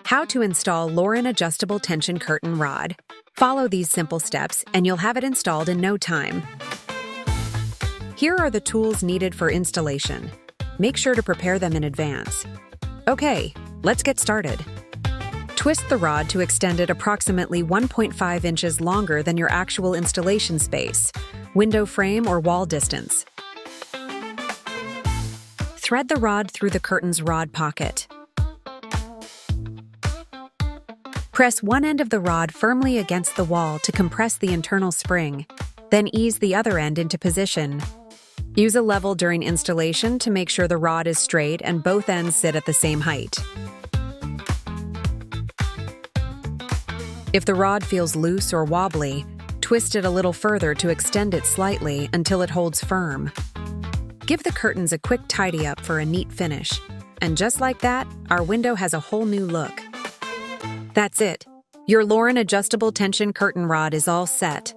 How to install Lorin adjustable tension curtain rod. Follow these simple steps and you'll have it installed in no time. Here are the tools needed for installation. Make sure to prepare them in advance. Okay, let's get started. Twist the rod to extend it approximately 1.5 inches longer than your actual installation space, window frame or wall distance. Thread the rod through the curtain's rod pocket. Press one end of the rod firmly against the wall to compress the internal spring, then ease the other end into position. Use a level during installation to make sure the rod is straight and both ends sit at the same height. If the rod feels loose or wobbly, twist it a little further to extend it slightly until it holds firm. Give the curtains a quick tidy up for a neat finish. And just like that, our window has a whole new look. That's it. Your Lorin adjustable tension curtain rod is all set.